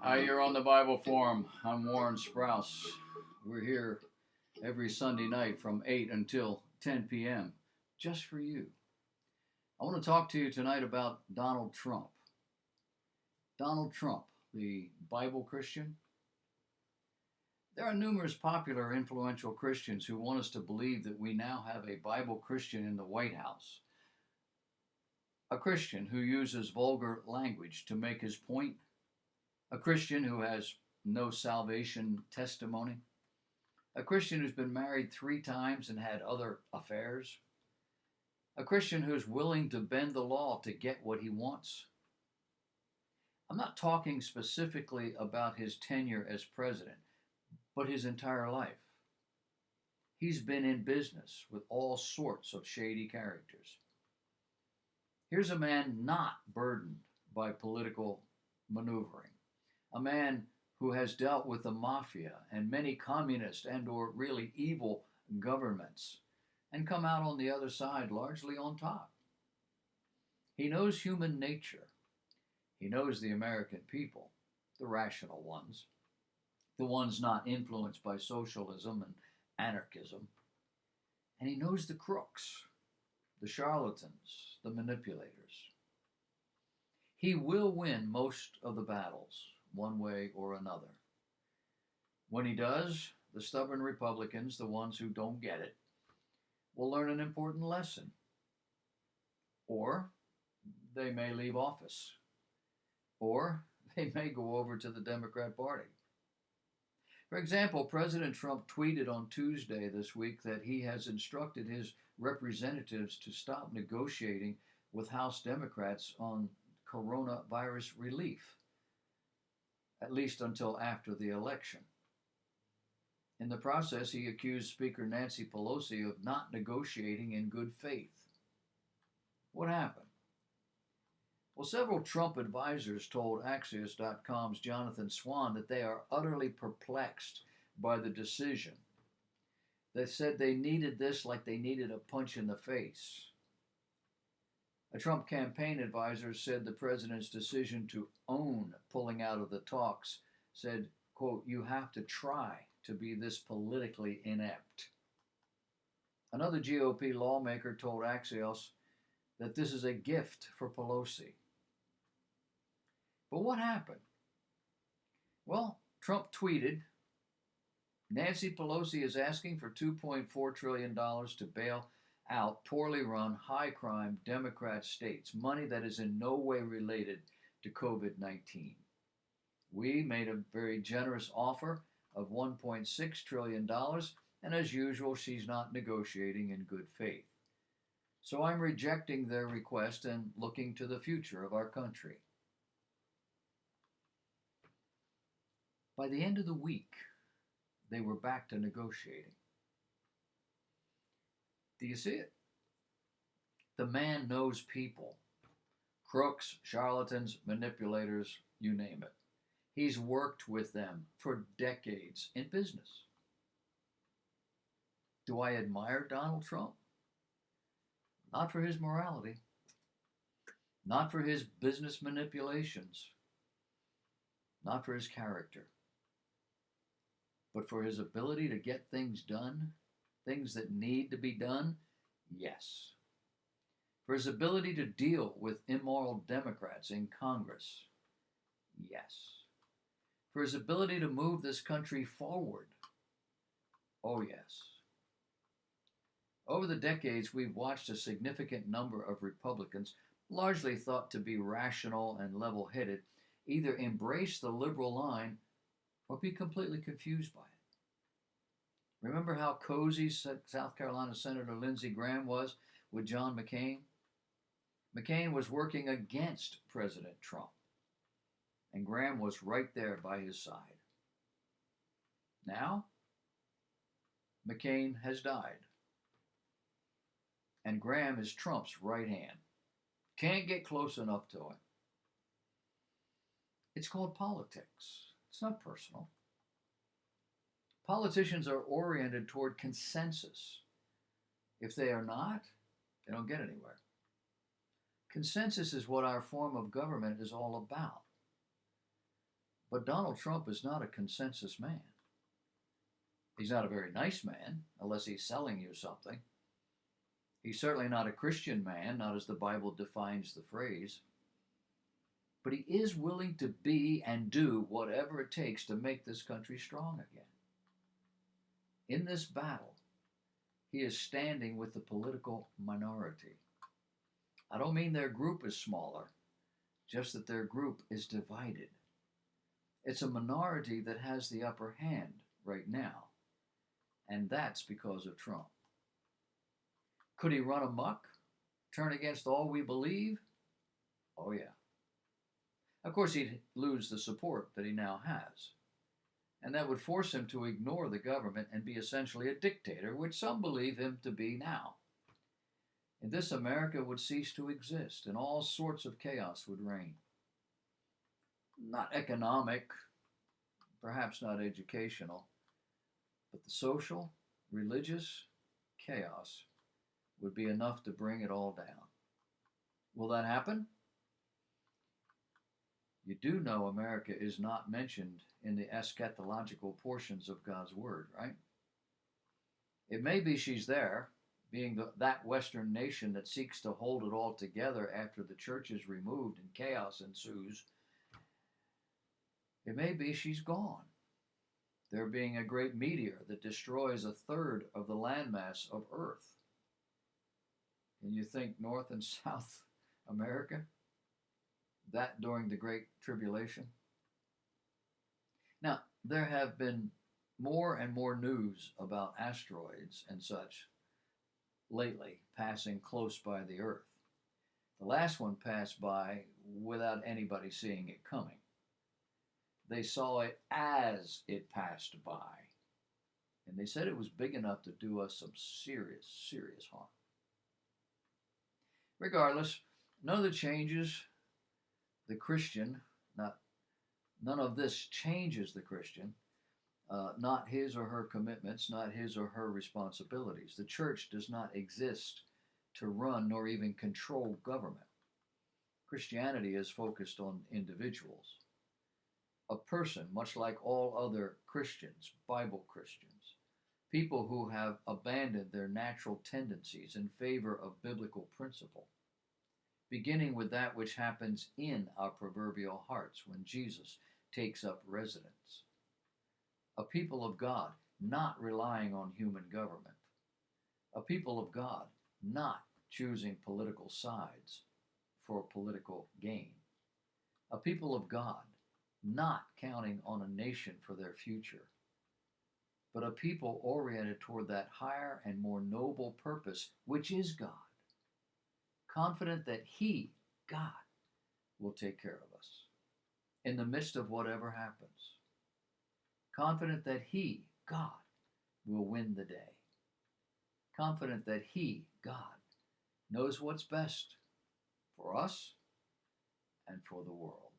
Hi, you're on the Bible Forum. I'm Warren Sprouse. We're here every Sunday night from 8 until 10 p.m. just for you. I want to talk to you tonight about Donald Trump. Donald Trump, the Bible Christian. There are numerous popular, influential Christians who want us to believe that we now have a Bible Christian in the White House. A Christian who uses vulgar language to make his point. A Christian who has no salvation testimony. A Christian who's been married 3 times and had other affairs. A Christian who's willing to bend the law to get what he wants. I'm not talking specifically about his tenure as president, but his entire life. He's been in business with all sorts of shady characters. Here's a man not burdened by political maneuvering. A man who has dealt with the mafia and many communist and or really evil governments and come out on the other side largely on top. He knows human nature. He knows the American people, the rational ones, the ones not influenced by socialism and anarchism. And he knows the crooks, the charlatans, the manipulators. He will win most of the battles, one way or another. When he does, the stubborn Republicans, the ones who don't get it, will learn an important lesson. Or they may leave office. Or they may go over to the Democrat Party. For example, President Trump tweeted on Tuesday this week that he has instructed his representatives to stop negotiating with House Democrats on coronavirus relief, at least until after the election. In the process, he accused Speaker Nancy Pelosi of not negotiating in good faith. What happened? Well, several Trump advisors told Axios.com's Jonathan Swan that they are utterly perplexed by the decision. They said they needed this like they needed a punch in the face. A Trump campaign advisor said the president's decision to own pulling out of the talks said, quote, "You have to try to be this politically inept." Another GOP lawmaker told Axios that this is a gift for Pelosi. But what happened? Well, Trump tweeted, Nancy Pelosi is asking for $2.4 trillion to bail out poorly run, high-crime Democrat states, money that is in no way related to COVID-19. We made a very generous offer of $1.6 trillion, and as usual, she's not negotiating in good faith. So I'm rejecting their request and looking to the future of our country. By the end of the week, they were back to negotiating. Do you see it? The man knows people. Crooks, charlatans, manipulators, you name it. He's worked with them for decades in business. Do I admire Donald Trump? Not for his morality, not for his business manipulations, not for his character, but for his ability to get things done, things that need to be done, yes. For his ability to deal with immoral Democrats in Congress, yes. For his ability to move this country forward, oh yes. Over the decades, we've watched a significant number of Republicans, largely thought to be rational and level-headed, either embrace the liberal line or be completely confused by it. Remember how cozy South Carolina Senator Lindsey Graham was with John McCain? McCain was working against President Trump, and Graham was right there by his side. Now, McCain has died, and Graham is Trump's right hand. Can't get close enough to him. It's called politics. It's not personal. Politicians are oriented toward consensus. If they are not, they don't get anywhere. Consensus is what our form of government is all about. But Donald Trump is not a consensus man. He's not a very nice man, unless he's selling you something. He's certainly not a Christian man, not as the Bible defines the phrase. But he is willing to be and do whatever it takes to make this country strong again. In this battle, he is standing with the political minority. I don't mean their group is smaller, just that their group is divided. It's a minority that has the upper hand right now, and that's because of Trump. Could he run amok, turn against all we believe? Oh, yeah. Of course, he'd lose the support that he now has, and that would force him to ignore the government and be essentially a dictator, which some believe him to be now. In this, America would cease to exist, and all sorts of chaos would reign. Not economic, perhaps not educational, but the social, religious chaos would be enough to bring it all down. Will that happen? You do know America is not mentioned in the eschatological portions of God's Word, right? It may be she's there, being that Western nation that seeks to hold it all together after the church is removed and chaos ensues. It may be she's gone, there being a great meteor that destroys a third of the landmass of Earth. And you think North and South America? That during the Great Tribulation? Now, there have been more and more news about asteroids and such lately passing close by the Earth. The last one passed by without anybody seeing it coming. They saw it as it passed by. And they said it was big enough to do us some serious, serious harm. Regardless, none of the changes the Christian, none of this changes the Christian, not his or her commitments, not his or her responsibilities. The church does not exist to run nor even control government. Christianity is focused on individuals. A person, much like all other Christians, Bible Christians, people who have abandoned their natural tendencies in favor of biblical principle, beginning with that which happens in our proverbial hearts when Jesus takes up residence. A people of God not relying on human government. A people of God not choosing political sides for political gain. A people of God not counting on a nation for their future, but a people oriented toward that higher and more noble purpose, which is God, confident that He, God, will take care of us in the midst of whatever happens, confident that He, God, will win the day, confident that He, God, knows what's best for us and for the world.